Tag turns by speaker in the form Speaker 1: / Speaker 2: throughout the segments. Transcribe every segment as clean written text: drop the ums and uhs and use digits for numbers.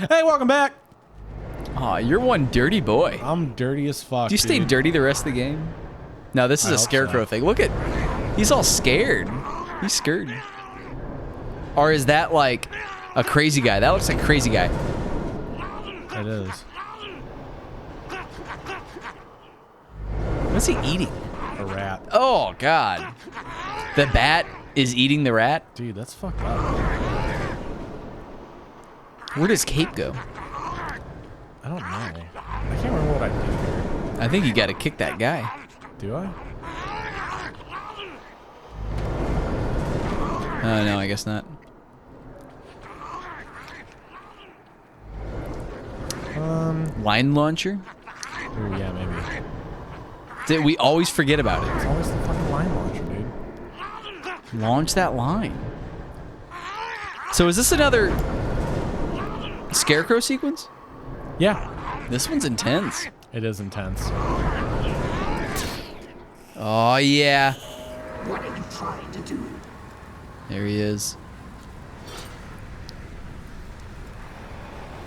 Speaker 1: Hey, welcome back.
Speaker 2: Aw, you're one dirty boy.
Speaker 1: I'm dirty as fuck.
Speaker 2: Do you stay dirty the rest of the game? No, this is a Scarecrow thing. Look at, he's all scared. He's scared. Or is that like a crazy guy? That looks like a crazy guy.
Speaker 1: It is.
Speaker 2: What's he eating?
Speaker 1: A rat.
Speaker 2: Oh, God. The bat is eating the rat?
Speaker 1: Dude, that's fucked up.
Speaker 2: Where does Cape go?
Speaker 1: I don't know. I can't remember what I did here.
Speaker 2: I think you gotta kick that guy.
Speaker 1: Do I?
Speaker 2: No, I guess not. Line launcher?
Speaker 1: Oh yeah, maybe.
Speaker 2: We always forget about it.
Speaker 1: It's always the fucking line launcher, dude.
Speaker 2: Launch that line. So is this another Scarecrow sequence?
Speaker 1: Yeah.
Speaker 2: This one's intense.
Speaker 1: It is intense.
Speaker 2: Oh, yeah.
Speaker 3: What are you trying to do?
Speaker 2: There he is.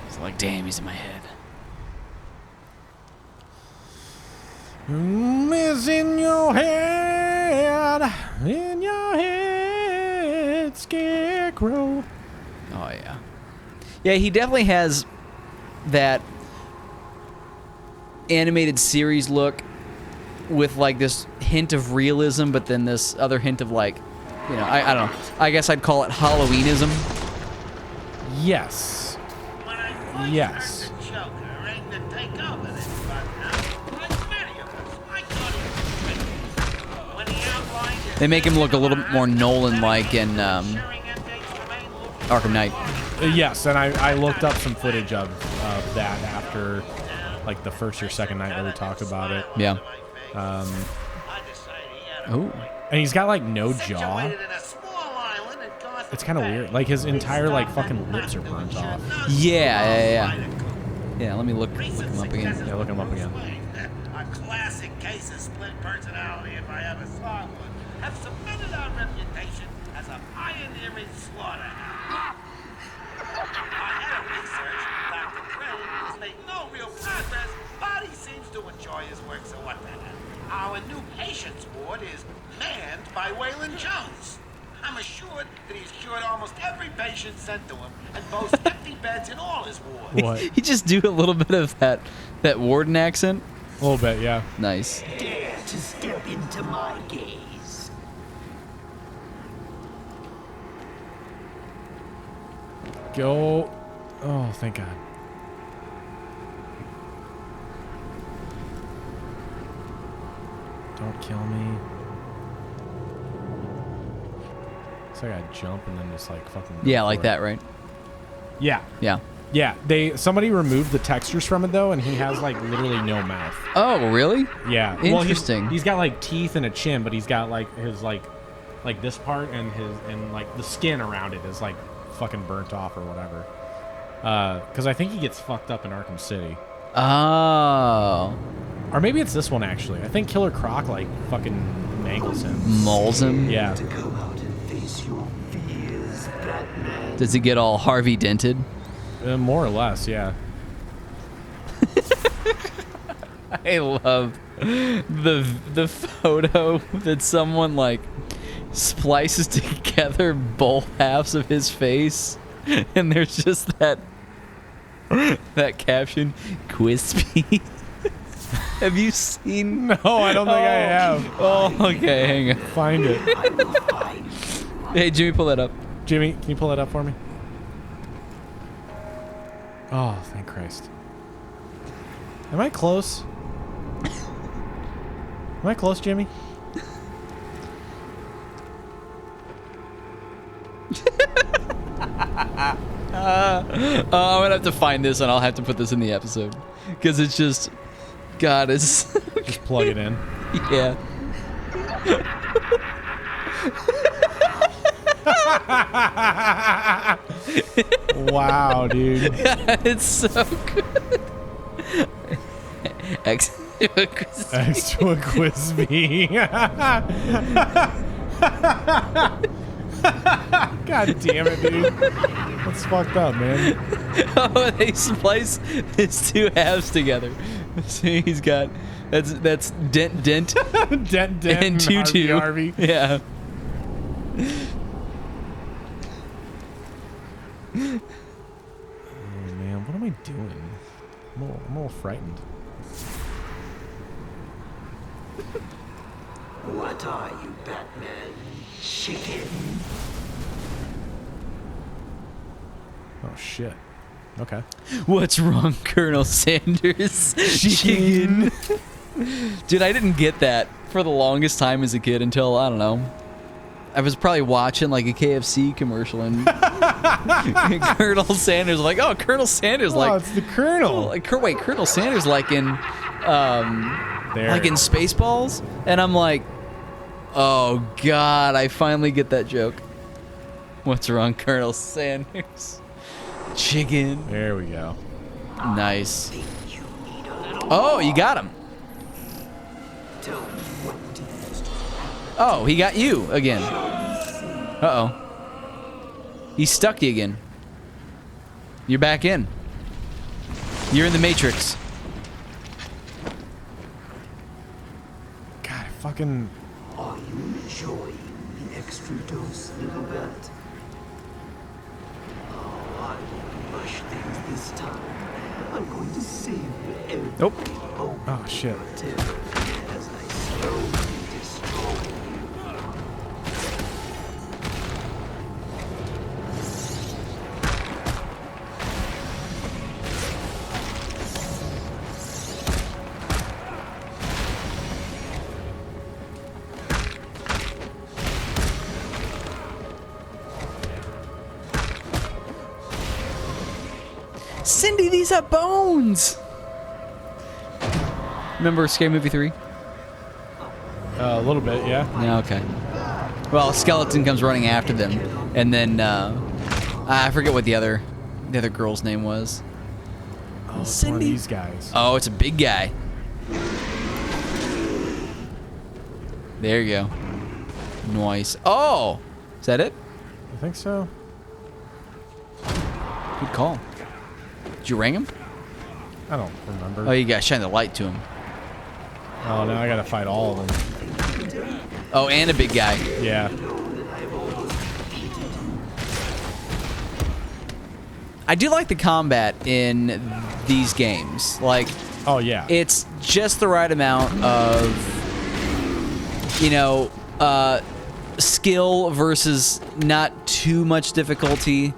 Speaker 2: It's like, damn, he's in my head.
Speaker 1: Is in your head, Scarecrow.
Speaker 2: Oh, yeah. Yeah, he definitely has that animated series look with like this hint of realism, but then this other hint of like, you know, I don't know. I guess I'd call it Halloweenism.
Speaker 1: Yes. Yes.
Speaker 2: They make him look a little bit more Nolan-like in Arkham Knight.
Speaker 1: Yes, and I looked up some footage of that after like the first or second night where we talked about it.
Speaker 2: Yeah.
Speaker 1: Oh. And he's got like no jaw. It's kind of weird. Like his entire like fucking lips are burnt off.
Speaker 2: Yeah. Yeah, let me look him up again.
Speaker 1: Yeah, look him up again.
Speaker 4: A classic case of split personality if I ever saw one. Have cemented our reputation as a pioneering slaughterhouse. Our head of research, Dr. Gray, has made no real progress, but he seems to enjoy his work, so what the heck. Our new patients ward is manned by Waylon Jones. I'm assured that he's cured almost every patient sent to him and boasts empty beds in all his wards.
Speaker 1: What?
Speaker 2: You just do a little bit of that warden accent.
Speaker 1: A little bit, yeah.
Speaker 2: Nice.
Speaker 3: Dare to step into my gaze.
Speaker 1: Go. Oh, thank God. Don't kill me. So I gotta jump and then just like fucking.
Speaker 2: Yeah, like that, right?
Speaker 1: Yeah.
Speaker 2: Yeah.
Speaker 1: Yeah. Somebody removed the textures from it though, and he has like literally no mouth.
Speaker 2: Oh, really?
Speaker 1: Yeah.
Speaker 2: Interesting.
Speaker 1: Well, he's got like teeth and a chin, but he's got like his like this part and like the skin around it is like fucking burnt off or whatever. Because I think he gets fucked up in Arkham City.
Speaker 2: Oh.
Speaker 1: Or maybe it's this one actually. I think Killer Croc like fucking mangles him.
Speaker 2: Mauls him?
Speaker 1: Yeah.
Speaker 3: To go out and face your fears, Batman.
Speaker 2: Does he get all Harvey dented?
Speaker 1: More or less, yeah.
Speaker 2: I love the photo that someone like splices together both halves of his face, and there's just that caption, kwispee. Have you seen?
Speaker 1: No, I don't think I have.
Speaker 2: Oh, okay, hang on.
Speaker 1: Find it.
Speaker 2: Hey, Jimmy, pull that up.
Speaker 1: Jimmy, can you pull that up for me? Oh, thank Christ. Am I close? Am I close, Jimmy?
Speaker 2: I'm gonna have to find this, and I'll have to put this in the episode because it's just, God, it's
Speaker 1: Just plug it in.
Speaker 2: yeah.
Speaker 1: Wow, dude.
Speaker 2: It's so good.
Speaker 1: Extra Kwispee. God damn it, dude. That's fucked up, man.
Speaker 2: Oh, they splice his two halves together. See, he's got that's dent
Speaker 1: Dent
Speaker 2: and tutu.
Speaker 1: Harvey.
Speaker 2: Yeah.
Speaker 1: Oh man, what am I doing? I'm a little frightened.
Speaker 3: What are you, Batman? Chicken?
Speaker 1: Oh shit. Okay.
Speaker 2: What's wrong, Colonel Sanders? Chicken. Dude, I didn't get that for the longest time as a kid until, I don't know. I was probably watching like a KFC commercial and Colonel Sanders, like, oh, Colonel Sanders,
Speaker 1: Oh,
Speaker 2: like,
Speaker 1: it's the Colonel.
Speaker 2: like, wait, Colonel Sanders, like in Spaceballs, and I'm like, oh God, I finally get that joke. What's wrong, Colonel Sanders? Chicken.
Speaker 1: There we go.
Speaker 2: Nice. Oh, you got him. Oh, he got you again. Uh-oh. He stuck you again. You're back in. You're in the Matrix.
Speaker 1: God, fucking.
Speaker 3: Are you enjoying the extra dose, little bat? Oh, I won't rush things this time. I'm going to save you every
Speaker 1: Nope.
Speaker 3: moment
Speaker 1: Oh shit.
Speaker 3: as I slowly destroy you.
Speaker 2: Cindy, these are bones. Remember Scary Movie 3?
Speaker 1: A little bit, yeah.
Speaker 2: Yeah, okay. Well, a skeleton comes running after them, and then I forget what the other girl's name was.
Speaker 1: Oh, it's one of
Speaker 2: Cindy.
Speaker 1: these guys.
Speaker 2: Oh, it's a big guy. There you go. Nice. Oh, is that it?
Speaker 1: I think so.
Speaker 2: Good call. Did you ring him?
Speaker 1: I don't remember.
Speaker 2: Oh, you gotta shine the light to him.
Speaker 1: Oh, now I gotta fight all of them.
Speaker 2: Oh, and a big guy.
Speaker 1: Yeah.
Speaker 2: I do like the combat in these games. Like,
Speaker 1: Oh yeah.
Speaker 2: it's just the right amount of, skill versus not too much difficulty.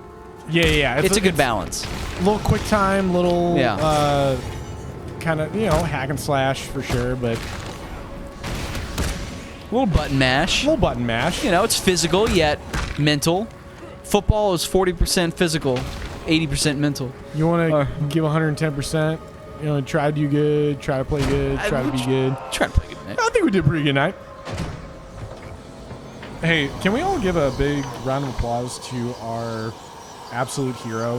Speaker 1: Yeah.
Speaker 2: It's a good balance.
Speaker 1: Little quick time, little
Speaker 2: Yeah.
Speaker 1: kind of hack and slash for sure, but
Speaker 2: Little button mash.
Speaker 1: little button mash.
Speaker 2: It's physical yet mental. Football is 40% physical, 80% mental.
Speaker 1: You want
Speaker 2: Or-
Speaker 1: to give 110%. Try to do good. Try to play good. Try to be good.
Speaker 2: Try to play good, man.
Speaker 1: I think we did a pretty good night. Hey, can we all give a big round of applause to our absolute hero,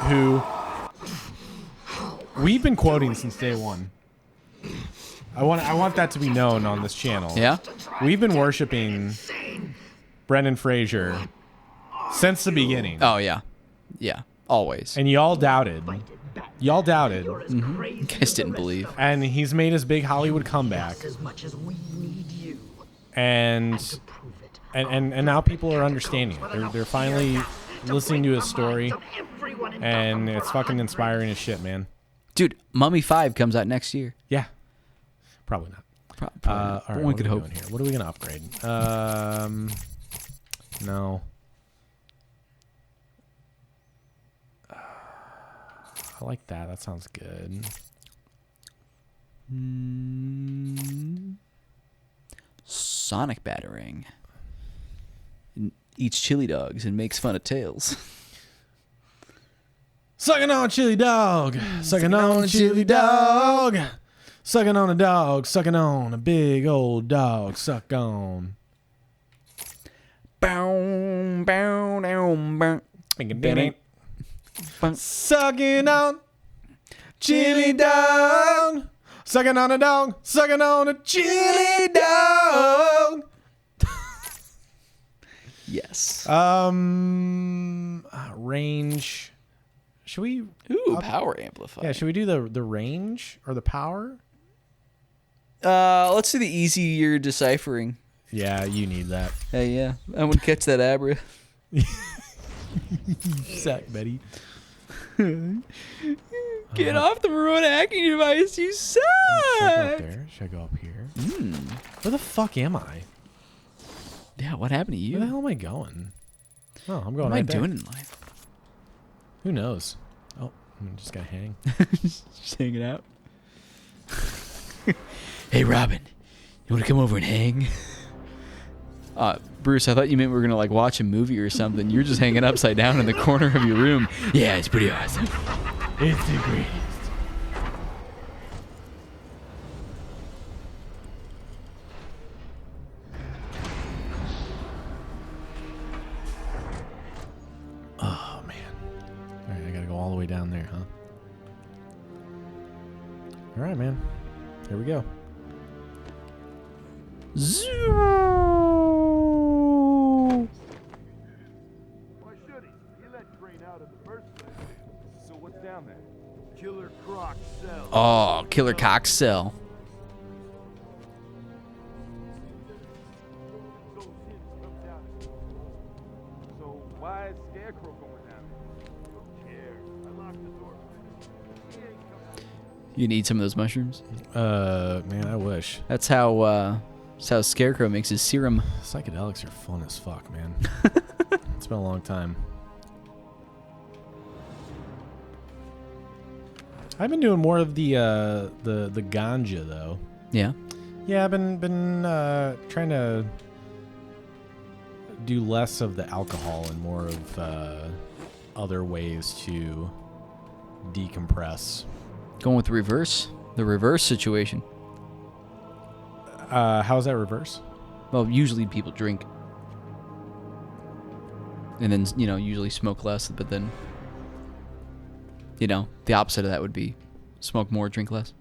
Speaker 1: who we've been quoting since day one. I want that to be known on this channel.
Speaker 2: Yeah?
Speaker 1: We've been worshiping Brendan Fraser since the beginning.
Speaker 2: Oh, yeah. Yeah, always.
Speaker 1: And y'all doubted. Y'all doubted.
Speaker 2: You guys didn't believe.
Speaker 1: And he's made his big Hollywood comeback.
Speaker 3: As much as we need you
Speaker 1: And
Speaker 3: to prove it.
Speaker 1: and now people are understanding it. They're finally listening to his story. And it's fucking inspiring as shit, man.
Speaker 2: Dude, Mummy 5 comes out next year.
Speaker 1: Yeah. Probably not.
Speaker 2: Probably
Speaker 1: All
Speaker 2: not.
Speaker 1: right,
Speaker 2: One
Speaker 1: what
Speaker 2: could
Speaker 1: are we
Speaker 2: hope.
Speaker 1: doing here? What are we gonna upgrade? No. I like that. That sounds good.
Speaker 2: Sonic Battering. It eats chili dogs and makes fun of Tails.
Speaker 1: Sucking on chili dog. Sucking on chili dog. Sucking on a dog. Sucking on a big old dog. Suck on.
Speaker 2: Bow, bow, down, bow.
Speaker 1: Sucking on chili dog. Sucking on a dog. Sucking on a chili dog.
Speaker 2: Yes.
Speaker 1: Range. Should we?
Speaker 2: Ooh, power amplifier.
Speaker 1: Yeah, should we do the range or the power?
Speaker 2: Let's do the easier deciphering.
Speaker 1: Yeah, you need that.
Speaker 2: Hey, yeah. I'm gonna catch that Abra.
Speaker 1: Suck, Betty.
Speaker 2: Get off the remote hacking device, you suck!
Speaker 1: Should I go up there? Should I go up here? Where the fuck am I?
Speaker 2: Yeah, what happened to you?
Speaker 1: Where the hell am I going? Oh, I'm going
Speaker 2: What am I
Speaker 1: right there.
Speaker 2: doing in life?
Speaker 1: Who knows? Oh, I'm just gonna hang.
Speaker 2: Just hanging out. Hey, Robin, you want to come over and hang? Bruce, I thought you meant we were gonna like watch a movie or something. You're just hanging upside down in the corner of your room. Yeah, it's pretty awesome. It's the greatest.
Speaker 1: Oh man. All right, I gotta go all the way down there, huh? All right, man. Here we go.
Speaker 5: Why should he? He let Crane out in the first place. So what's down there? Killer Croc cell.
Speaker 2: Oh, Killer Croc cell.
Speaker 5: Those hints come down. So why is Scarecrow going down there? Who cares? I locked the door. He ain't coming.
Speaker 2: You need some of those mushrooms.
Speaker 1: Man, I wish.
Speaker 2: That's how Scarecrow makes his serum.
Speaker 1: Psychedelics are fun as fuck, man. It's been a long time. I've been doing more of the ganja though.
Speaker 2: Yeah.
Speaker 1: Yeah, I've been trying to do less of the alcohol and more of other ways to decompress.
Speaker 2: Going with the reverse situation.
Speaker 1: How's that reverse?
Speaker 2: Well, usually people drink. And then, usually smoke less, but then, the opposite of that would be smoke more, drink less.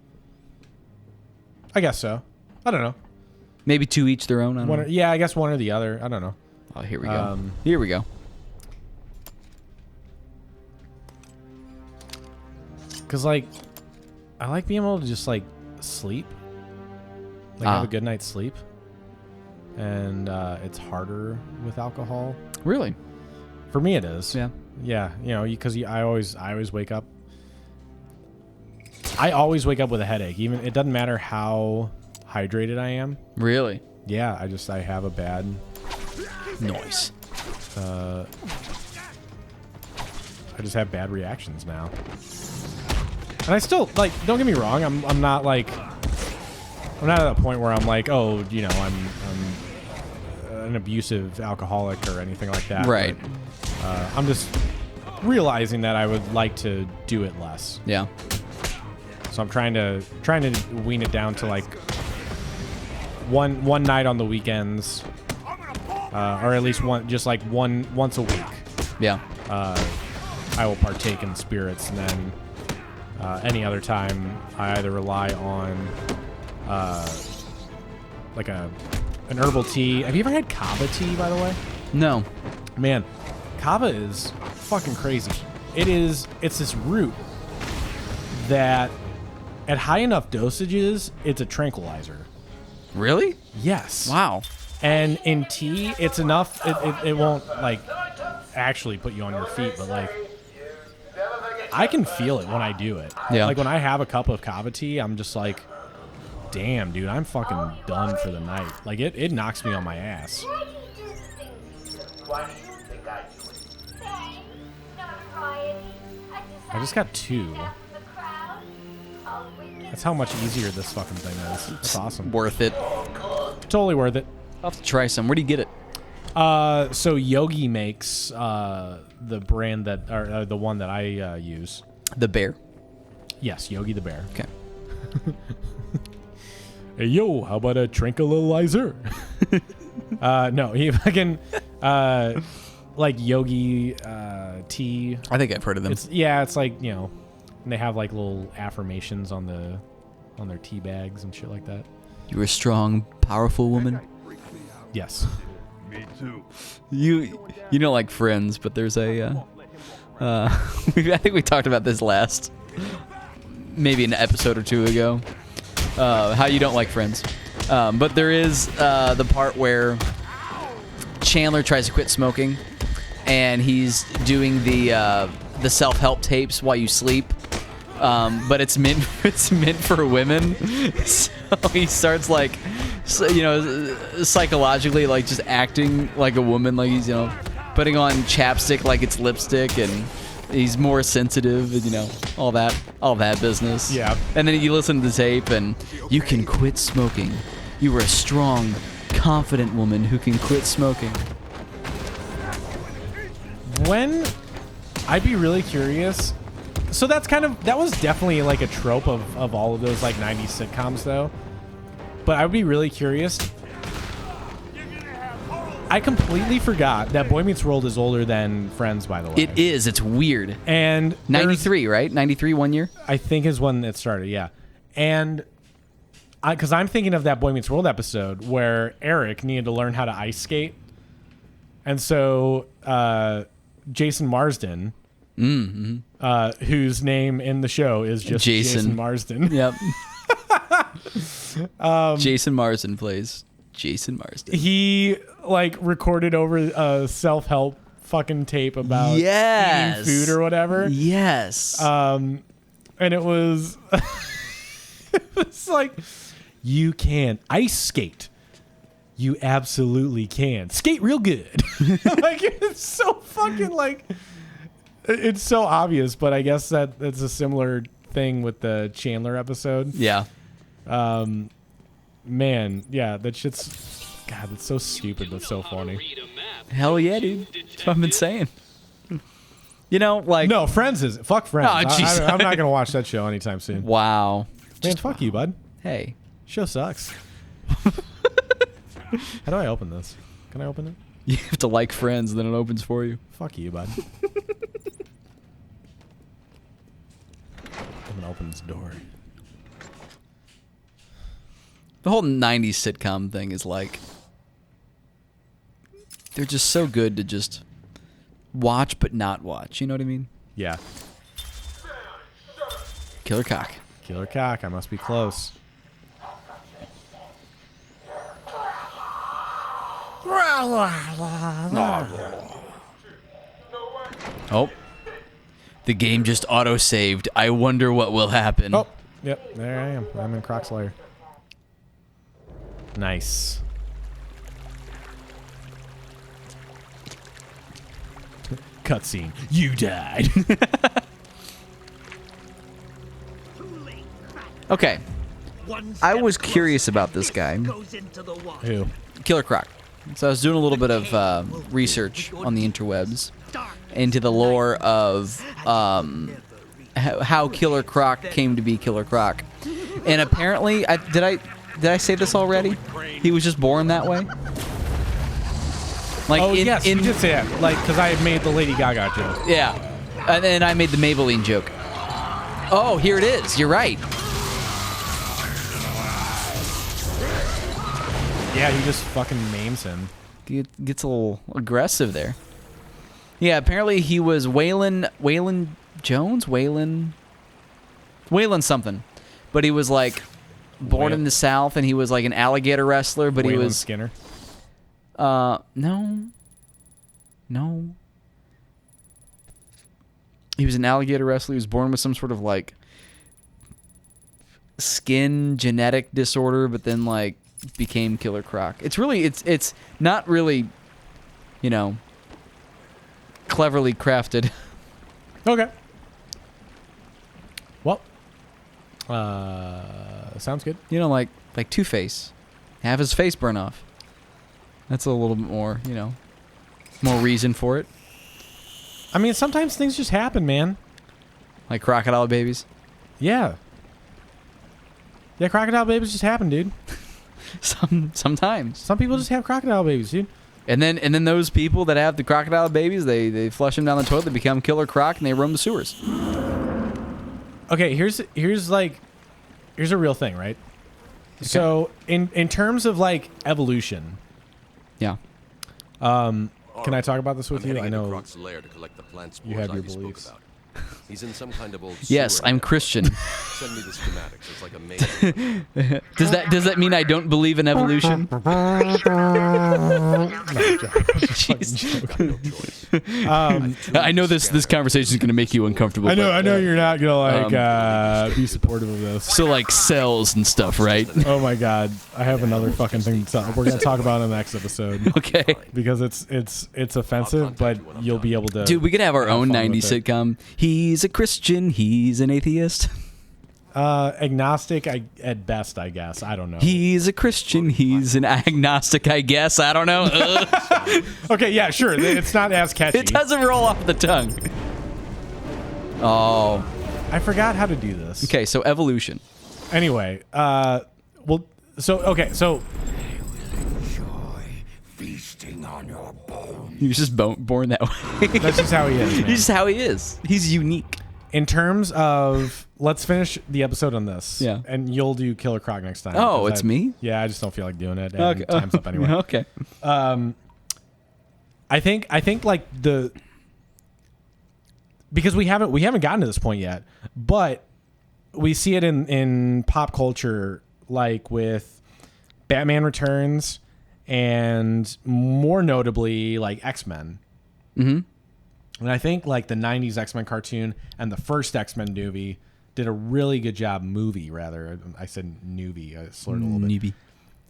Speaker 1: I guess so. I don't know.
Speaker 2: Maybe two each their own. I don't know.
Speaker 1: Yeah, I guess one or the other. I don't know.
Speaker 2: Oh, here we go. Here we go.
Speaker 1: Because, I like being able to just, sleep. Have a good night's sleep. And it's harder with alcohol.
Speaker 2: Really?
Speaker 1: For me, it is.
Speaker 2: Yeah.
Speaker 1: Yeah, because I always wake up. I always wake up with a headache. Even it doesn't matter how hydrated I am.
Speaker 2: Really?
Speaker 1: Yeah, I have a bad
Speaker 2: noise.
Speaker 1: I just have bad reactions now. And I still don't get me wrong. I'm not at a point where I'm like, oh, I'm an abusive alcoholic or anything like that.
Speaker 2: Right.
Speaker 1: But, I'm just realizing that I would like to do it less.
Speaker 2: Yeah.
Speaker 1: So I'm trying to wean it down to one night on the weekends, or at least once a week.
Speaker 2: Yeah.
Speaker 1: I will partake in spirits, and then any other time I either rely on an herbal tea. Have you ever had kava tea, by the way?
Speaker 2: No.
Speaker 1: Man, kava is fucking crazy. It's this root that at high enough dosages, it's a tranquilizer.
Speaker 2: Really?
Speaker 1: Yes.
Speaker 2: Wow.
Speaker 1: And in tea, it's enough. It won't actually put you on your feet, but I can feel it when I do it.
Speaker 2: Yeah.
Speaker 1: When I have a cup of kava tea, I'm just like, damn, dude, I'm fucking done for the night. It knocks me on my ass. I just got 2. That's how much easier this fucking thing is. It's awesome.
Speaker 2: Worth it.
Speaker 1: Totally worth it.
Speaker 2: I'll have to try some. Where do you get it?
Speaker 1: So Yogi makes the brand or the one that I use.
Speaker 2: The bear.
Speaker 1: Yes, Yogi the bear.
Speaker 2: Okay.
Speaker 1: Hey, yo, how about a tranquilizer? No, he fucking Yogi tea.
Speaker 2: I think I've heard of them.
Speaker 1: It's and they have little affirmations on their tea bags and shit like that.
Speaker 2: You're a strong, powerful woman.
Speaker 1: Yes.
Speaker 5: Me too.
Speaker 2: You don't like Friends, but there's a I think we talked about this maybe an episode or two ago. How you don't like Friends. But there is the part where Chandler tries to quit smoking, and he's doing the self-help tapes while you sleep. But it's meant for women. So he starts like, psychologically like just acting like a woman, like he's putting on chapstick like it's lipstick, and he's more sensitive, and all that business.
Speaker 1: Yeah.
Speaker 2: And then you listen to the tape, and you can quit smoking. You are a strong, confident woman who can quit smoking.
Speaker 1: When I'd be really curious. So that was definitely like a trope of all of those like 90s sitcoms though. But I would be really curious. I completely forgot that Boy Meets World is older than Friends, by the way.
Speaker 2: It is. It's weird.
Speaker 1: And
Speaker 2: 93, right? 93 1 year?
Speaker 1: I think is when it started, yeah. And because I'm thinking of that Boy Meets World episode where Eric needed to learn how to ice skate. And so Jason Marsden, whose name in the show is just Jason Marsden.
Speaker 2: Yep. Jason Marsden plays Jason Marsden.
Speaker 1: He like recorded over a self-help fucking tape about eating food or whatever.
Speaker 2: Yes.
Speaker 1: And it was it was like, you can ice skate. You absolutely can. Skate real good. Like, it's so fucking like, it's so obvious, but I guess that's a similar thing with the Chandler episode.
Speaker 2: Yeah.
Speaker 1: Man, yeah, that shit's, God, it's so stupid but so funny.
Speaker 2: Hell yeah, dude. That's what I've been saying.
Speaker 1: No, Friends is, fuck Friends.
Speaker 2: Oh, jeez.
Speaker 1: I'm not going to watch that show anytime soon.
Speaker 2: Wow.
Speaker 1: Man, fuck you, bud.
Speaker 2: Hey.
Speaker 1: Show sucks. How do I open this? Can I open it?
Speaker 2: You have to like Friends, and then it opens for you.
Speaker 1: Fuck you, bud. I'm gonna open this door.
Speaker 2: The whole 90s sitcom thing is like, they're just so good to just watch but not watch. You know what I mean?
Speaker 1: Yeah.
Speaker 2: Killer Croc.
Speaker 1: Killer Croc. I must be close.
Speaker 2: Oh. The game just auto-saved. I wonder what will happen.
Speaker 1: Oh, yep. There I am. I'm in Croc's lair. Nice. Cutscene. You died.
Speaker 2: Okay. I was curious about this guy.
Speaker 1: Who?
Speaker 2: Killer Croc. So I was doing a little bit of research on the interwebs into the lore of how Killer Croc came to be Killer Croc. And apparently, did I say this already? He was just born that way? Like
Speaker 1: Yes, you did say that. Like, because I made the Lady Gaga joke.
Speaker 2: Yeah. And then I made the Maybelline joke. Oh, here it is. You're right.
Speaker 1: Yeah, he just fucking names him.
Speaker 2: Gets a little aggressive there. Yeah, apparently he was Waylon Jones? Waylon something. But he was like born in the South, and he was like an alligator wrestler, but he was
Speaker 1: Skinner.
Speaker 2: No. He was an alligator wrestler. He was born with some sort of like skin genetic disorder, but then like became Killer Croc. It's not really, cleverly crafted.
Speaker 1: Okay. Well, sounds good.
Speaker 2: Like Two-Face. Have his face burn off. That's a little bit more, more reason for it.
Speaker 1: I mean, sometimes things just happen, man.
Speaker 2: Like crocodile babies.
Speaker 1: Yeah. Yeah, crocodile babies just happen, dude.
Speaker 2: Sometimes.
Speaker 1: Some people just have crocodile babies, dude.
Speaker 2: And then those people that have the crocodile babies, they flush them down the toilet, they become Killer Croc, and they roam the sewers.
Speaker 1: Okay, here's a real thing, right? Okay. So in terms of like evolution,
Speaker 2: yeah,
Speaker 1: Can I talk about this with
Speaker 6: I'm
Speaker 1: you?
Speaker 6: heading
Speaker 1: I
Speaker 6: into
Speaker 1: know.
Speaker 6: Croc's lair to collect the plant
Speaker 1: you
Speaker 6: spores
Speaker 1: have your
Speaker 6: Ivy spoke
Speaker 1: beliefs.
Speaker 6: about. He's in some kind of old
Speaker 2: Yes,
Speaker 6: sewer
Speaker 2: I'm
Speaker 6: network.
Speaker 2: Christian.
Speaker 6: Send me the schematics. It's like amazing.
Speaker 2: Does that mean I don't believe in evolution? I know this conversation is going to make you uncomfortable.
Speaker 1: I know.
Speaker 2: but,
Speaker 1: I know you're not gonna be supportive of this.
Speaker 2: So like cells and stuff, right?
Speaker 1: Oh my god, I have another fucking thing to talk. We're gonna talk about in the next episode
Speaker 2: Okay.
Speaker 1: because it's offensive, but you'll be able to.
Speaker 2: Dude, we could have our
Speaker 1: have
Speaker 2: own
Speaker 1: fun
Speaker 2: 90s
Speaker 1: with it.
Speaker 2: sitcom. He's a Christian. He's an atheist.
Speaker 1: Agnostic, at best, I guess. I don't know.
Speaker 2: He's a Christian. He's an agnostic, I guess. I don't know.
Speaker 1: Okay, yeah, sure. It's not as catchy.
Speaker 2: It doesn't roll off the tongue. Oh.
Speaker 1: I forgot how to do this.
Speaker 2: Okay, so evolution.
Speaker 1: Anyway, well, so
Speaker 3: Feasting on your bones.
Speaker 2: He was just born that way.
Speaker 1: that's just how he is. Man.
Speaker 2: He's just how he is. He's unique.
Speaker 1: In terms of, let's finish the episode on this.
Speaker 2: Yeah.
Speaker 1: And you'll do Killer Croc next time.
Speaker 2: Oh,
Speaker 1: 'cause
Speaker 2: it's me?
Speaker 1: Yeah, I just don't feel like doing it. And
Speaker 2: Okay.
Speaker 1: time's up anyway.
Speaker 2: Okay.
Speaker 1: I think like because we haven't gotten to this point yet, but we see it in pop culture, like with Batman Returns, and more notably like X-Men.
Speaker 2: Mm-hmm.
Speaker 1: And I think like the 90s X-Men cartoon and the first X-Men movie did a really good job. Movie, rather. I said newbie. I slurred a little bit.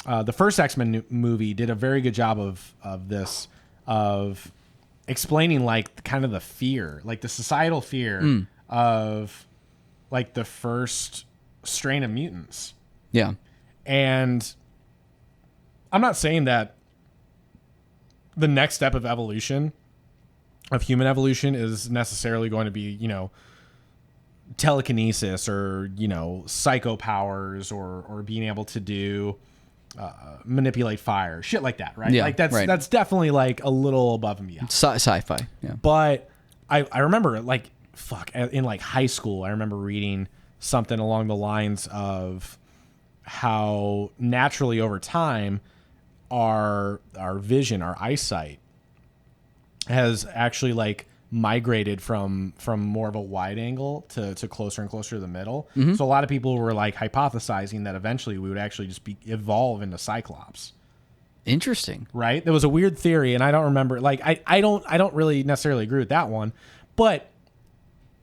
Speaker 2: Newbie.
Speaker 1: The first X-Men movie did a very good job of explaining like kind of the fear, like the societal fear of like the first strain of mutants.
Speaker 2: Yeah.
Speaker 1: And I'm not saying that the next step of evolution, of human evolution, is necessarily going to be, you know, telekinesis or, you know, psycho powers or being able to do manipulate fire, shit like that, right?
Speaker 2: Yeah,
Speaker 1: like that's
Speaker 2: right.
Speaker 1: that's definitely like a little above and beyond.
Speaker 2: Sci-fi. Yeah.
Speaker 1: But I remember like in like high school, I remember reading something along the lines of how naturally over time our vision, our eyesight has actually like migrated from more of a wide angle to closer and closer to the middle.
Speaker 2: Mm-hmm.
Speaker 1: So a lot of people were like hypothesizing that eventually we would actually just evolve into Cyclops.
Speaker 2: Interesting.
Speaker 1: Right? There was a weird theory, and I don't remember. Like, I don't really necessarily agree with that one, but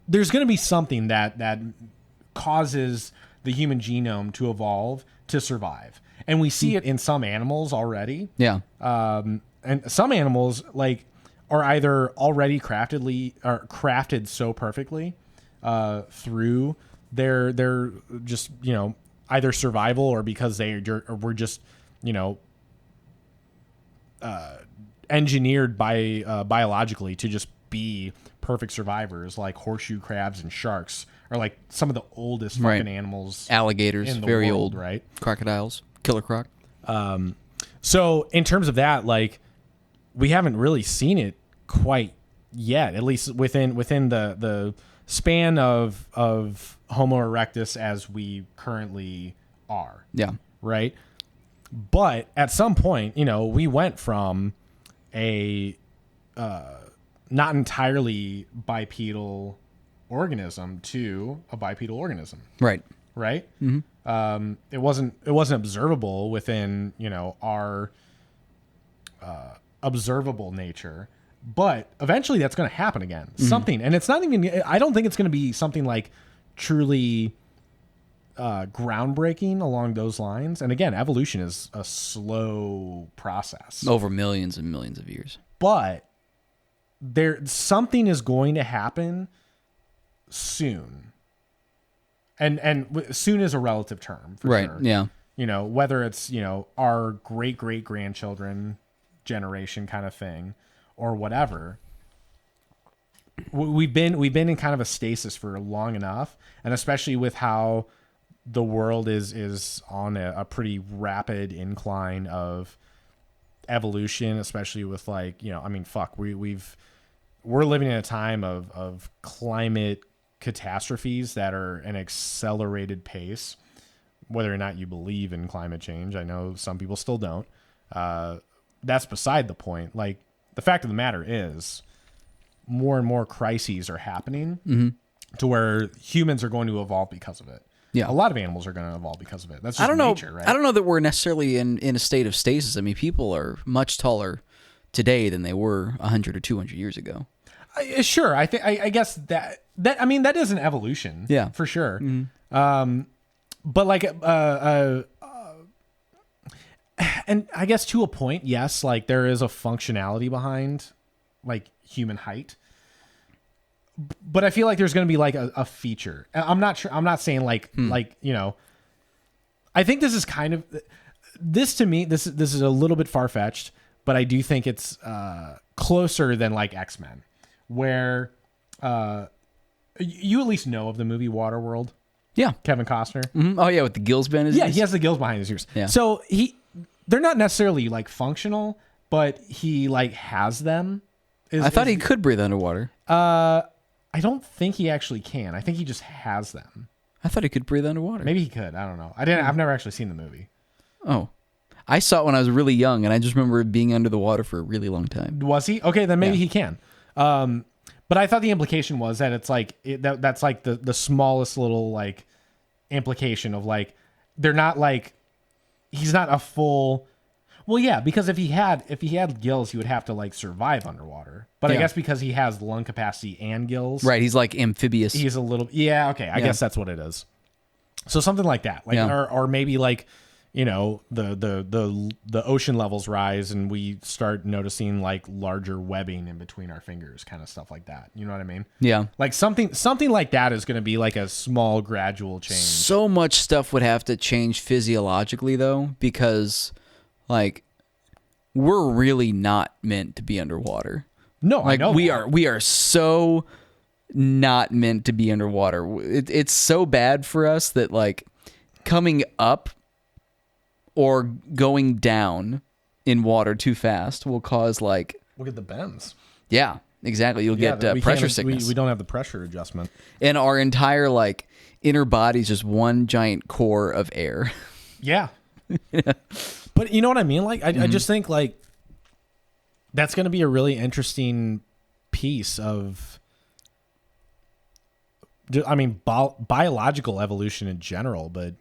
Speaker 1: there's going to be something that causes the human genome to evolve to survive, and we see it in some animals already.
Speaker 2: Yeah.
Speaker 1: And some animals like are either already crafted so perfectly through their just, you know, either survival or because were just, you know, engineered biologically to just be perfect survivors, like horseshoe crabs and sharks are like some of the oldest fucking animals.
Speaker 2: Alligators,
Speaker 1: in the
Speaker 2: very
Speaker 1: world,
Speaker 2: old.
Speaker 1: right?
Speaker 2: Crocodiles. Killer Croc.
Speaker 1: So in terms of that, like, we haven't really seen it quite yet, at least within the span of Homo erectus as we currently are.
Speaker 2: Yeah.
Speaker 1: Right. But at some point, you know, we went from a not entirely bipedal organism to a bipedal organism.
Speaker 2: Right.
Speaker 1: Right. Mm-hmm. It wasn't observable within, you know, our observable nature, but eventually that's going to happen again. Mm-hmm. Something, and it's not even. I don't think it's going to be something like truly groundbreaking along those lines. And again, evolution is a slow process
Speaker 2: Over millions and millions of years.
Speaker 1: but something is going to happen soon. And soon is a relative term, for
Speaker 2: Right.
Speaker 1: sure.
Speaker 2: Yeah.
Speaker 1: You know, whether it's, you know, our great grandchildren generation kind of thing or whatever. We've been in kind of a stasis for long enough, and especially with how the world is on a pretty rapid incline of evolution, especially with, like, you know, I mean, fuck, we're living in a time of climate catastrophes that are an accelerated pace, whether or not you believe in climate change. I know some people still don't. that's beside the point. Like, the fact of the matter is, more and more crises are happening to where humans are going to evolve because of it.
Speaker 2: Yeah.
Speaker 1: A lot of animals are going to evolve because of it. That's just
Speaker 2: I don't know.
Speaker 1: nature, right?
Speaker 2: I don't know that we're necessarily in a state of stasis. I mean, people are much taller today than they were 100 or 200 years ago.
Speaker 1: Sure. I think. I guess that I mean that is an evolution.
Speaker 2: Yeah.
Speaker 1: For sure. But like and I guess to a point, yes, like there is a functionality behind like human height. But I feel like there's going to be like a feature. I'm not sure. I'm not saying like you know. I think this is kind of this to me. This is a little bit far fetched, but I do think it's closer than like X-Men, where you at least know of the movie Waterworld.
Speaker 2: Yeah.
Speaker 1: Kevin Costner.
Speaker 2: Oh yeah, with the gills behind his ears?
Speaker 1: He has the gills behind his ears.
Speaker 2: Yeah.
Speaker 1: So they're not necessarily like functional, but he like has them.
Speaker 2: I thought he could breathe underwater.
Speaker 1: I don't think he actually can. I think he just has them.
Speaker 2: I thought he could breathe underwater.
Speaker 1: Maybe he could. I don't know. I've never actually seen the movie.
Speaker 2: Oh. I saw it when I was really young, and I just remember being under the water for a really long time.
Speaker 1: Was he? Okay, then maybe
Speaker 2: Yeah.
Speaker 1: he can. But I thought the implication was that it's like that's like the smallest little like implication of like they're not like he's not a full. Well, yeah, because if he had gills, he would have to like survive underwater. But I
Speaker 2: Yeah.
Speaker 1: guess because he has lung capacity and gills,
Speaker 2: Right, he's like amphibious.
Speaker 1: he's a little okay. I guess that's what it is. So something like that, like
Speaker 2: Yeah.
Speaker 1: or maybe like you know the ocean levels rise and we start noticing like larger webbing in between our fingers, kind of stuff like that. You know what I mean?
Speaker 2: Yeah.
Speaker 1: Like something like that is going to be like a small gradual change.
Speaker 2: So much stuff would have to change physiologically, though, because, like, we're really not meant to be underwater.
Speaker 1: No,
Speaker 2: Like,
Speaker 1: I know
Speaker 2: we are so not meant to be underwater. It's so bad for us that, like, coming up or going down in water too fast will cause, like...
Speaker 1: Look at the bends.
Speaker 2: Yeah, exactly. You'll get
Speaker 1: we
Speaker 2: pressure
Speaker 1: can't-
Speaker 2: sickness.
Speaker 1: We don't have the pressure adjustment.
Speaker 2: And our entire, like, inner body's just one giant core of air.
Speaker 1: Yeah. But you know what I mean? Like, I just think, like, that's going to be a really interesting piece of, I mean, biological evolution in general, but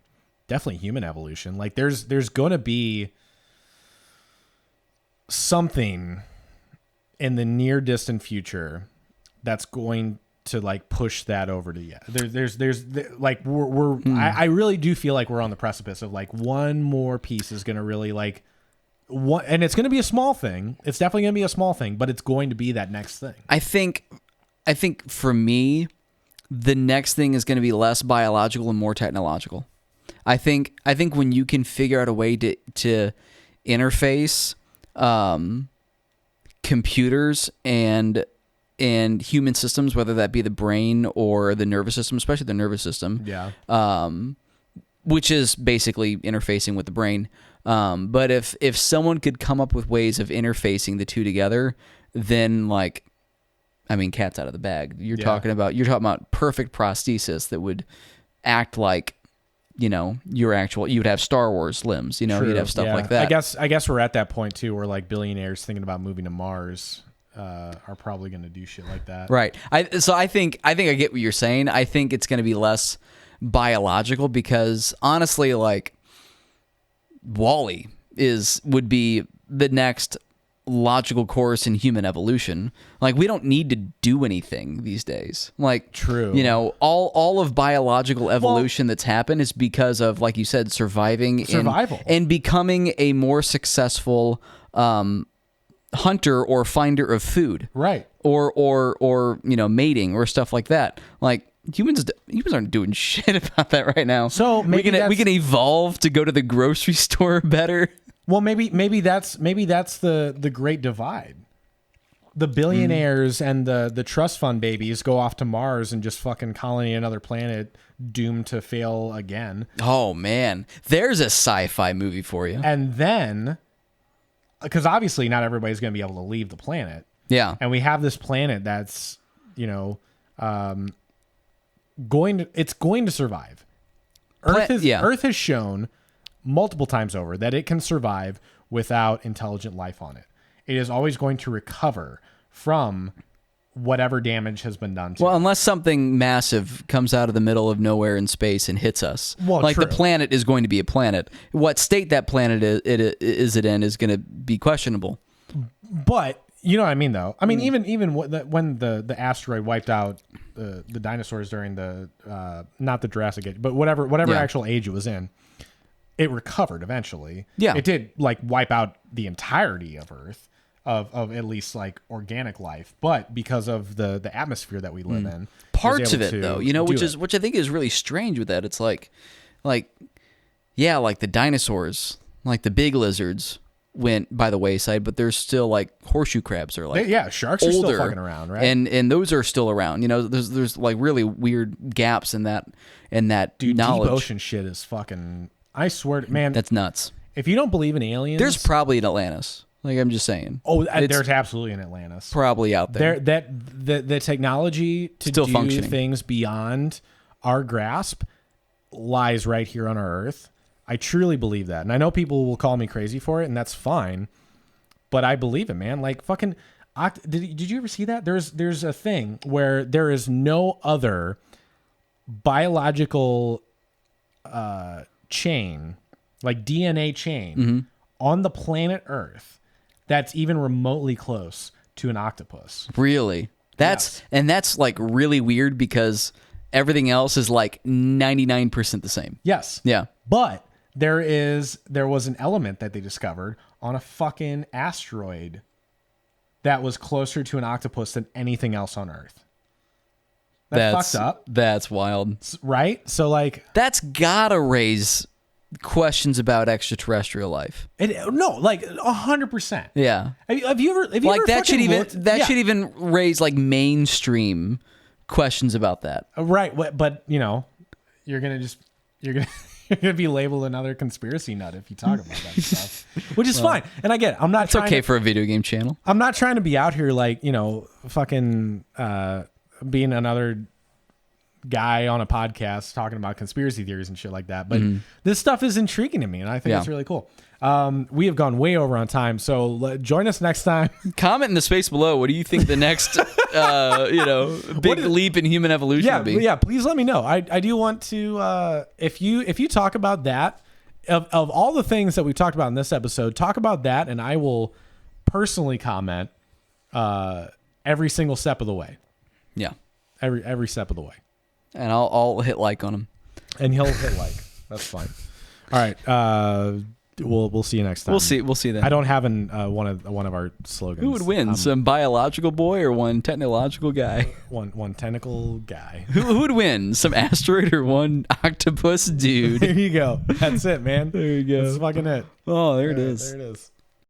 Speaker 1: definitely human evolution. Like, there's going to be something in the near distant future that's going to like push that over to there's like I really do feel like we're on the precipice of like one more piece is going to really like one, and it's going to be a small thing. It's definitely going to be a small thing, but it's going to be that next thing.
Speaker 2: I think for me, the next thing is going to be less biological and more technological. I think when you can figure out a way to interface computers and human systems, whether that be the brain or the nervous system, especially the nervous system, which is basically interfacing with the brain. But if someone could come up with ways of interfacing the two together, then like, I mean, cat's out of the bag. You're talking about perfect prosthesis that would act like, you know, you would have Star Wars limbs, you know, you'd have stuff like that.
Speaker 1: I guess we're at that point too, where like billionaires thinking about moving to Mars are probably going to do shit like that.
Speaker 2: Right. I think I get what you're saying. I think it's going to be less biological because honestly, like WALL-E would be the next logical course in human evolution. Like we don't need to do anything these days. Like
Speaker 1: true.
Speaker 2: You know, all of biological evolution that's happened is because of, like you said, survival and becoming a more successful hunter or finder of food,
Speaker 1: right?
Speaker 2: Or you know, mating or stuff like that. Like humans aren't doing shit about that right now.
Speaker 1: So maybe
Speaker 2: we can evolve to go to the grocery store better.
Speaker 1: Well, maybe that's the great divide. The billionaires and the trust fund babies go off to Mars and just fucking colony another planet doomed to fail again.
Speaker 2: Oh man, there's a sci-fi movie for you.
Speaker 1: And then, because obviously not everybody's going to be able to leave the planet.
Speaker 2: Yeah.
Speaker 1: And we have this planet that's, you know, going to survive. Earth has shown multiple times over that it can survive without intelligent life on it. It is always going to recover from whatever damage has been done to
Speaker 2: Well,
Speaker 1: it.
Speaker 2: unless something massive comes out of the middle of nowhere in space and hits us.
Speaker 1: Well,
Speaker 2: like
Speaker 1: true.
Speaker 2: the planet is going to be a planet. What state that planet is it in is going to be questionable.
Speaker 1: But you know what I mean, though. I mean, even when the asteroid wiped out the dinosaurs during the not the Jurassic Age, but whatever actual age it was in, it recovered eventually.
Speaker 2: Yeah,
Speaker 1: it did like wipe out the entirety of Earth of at least like organic life, but because of the atmosphere that we live in,
Speaker 2: parts of it though, you know, which I think is really strange with that. It's like yeah, like the dinosaurs, like the big lizards went by the wayside, but there's still like horseshoe crabs are like
Speaker 1: sharks
Speaker 2: older,
Speaker 1: are still fucking around, right?
Speaker 2: And those are still around. You know, there's like really weird gaps in that
Speaker 1: Dude,
Speaker 2: knowledge.
Speaker 1: deep ocean shit is fucking. I swear, man,
Speaker 2: That's nuts.
Speaker 1: if you don't believe in aliens,
Speaker 2: There's probably an Atlantis. Like I'm just saying.
Speaker 1: oh,
Speaker 2: It's
Speaker 1: there's absolutely an Atlantis.
Speaker 2: probably out there.
Speaker 1: The technology to
Speaker 2: Still
Speaker 1: do
Speaker 2: functioning.
Speaker 1: things beyond our grasp lies right here on our Earth. I truly believe that, and I know people will call me crazy for it, and that's fine. But I believe it, man. Like fucking. Did you ever see that? There's a thing where there is no other biological chain, like DNA chain, on the planet Earth that's even remotely close to an octopus.
Speaker 2: Really? That's like really weird because everything else is like 99% the same.
Speaker 1: Yes.
Speaker 2: Yeah.
Speaker 1: But there was an element that they discovered on a fucking asteroid that was closer to an octopus than anything else on Earth. That's fucked up,
Speaker 2: That's wild.
Speaker 1: right? So like,
Speaker 2: That's gotta raise questions about extraterrestrial life.
Speaker 1: no, like 100%.
Speaker 2: Yeah.
Speaker 1: Have you ever
Speaker 2: Like that should
Speaker 1: fucking
Speaker 2: even
Speaker 1: looked-
Speaker 2: should even raise like mainstream questions about that.
Speaker 1: Right, but you know, you're gonna you're gonna be labeled another conspiracy nut if you talk about that stuff, which is fine. And I get it. I'm not.
Speaker 2: It's okay for a video game channel.
Speaker 1: I'm not trying to be out here like, you know, fucking being another guy on a podcast talking about conspiracy theories and shit like that. But this stuff is intriguing to me, and I think it's really cool. We have gone way over on time, so join us next time.
Speaker 2: Comment in the space below. What do you think the next, big leap in human evolution would be?
Speaker 1: Yeah. Please let me know. I do want to. If you talk about that, of all the things that we've talked about in this episode, talk about that, and I will personally comment every single step of the way.
Speaker 2: Yeah.
Speaker 1: Every step of the way.
Speaker 2: And I'll hit like on him.
Speaker 1: And he'll hit like. That's fine. All right. We'll see you next time.
Speaker 2: We'll see then.
Speaker 1: I don't have one of our slogans.
Speaker 2: Who would win? Some biological boy or one technological guy?
Speaker 1: One tentacle guy.
Speaker 2: Who would win? Some asteroid or one octopus dude?
Speaker 1: There you go. That's it, man.
Speaker 2: There you go.
Speaker 1: That's fucking it.
Speaker 2: Oh, there it is.
Speaker 1: There it is.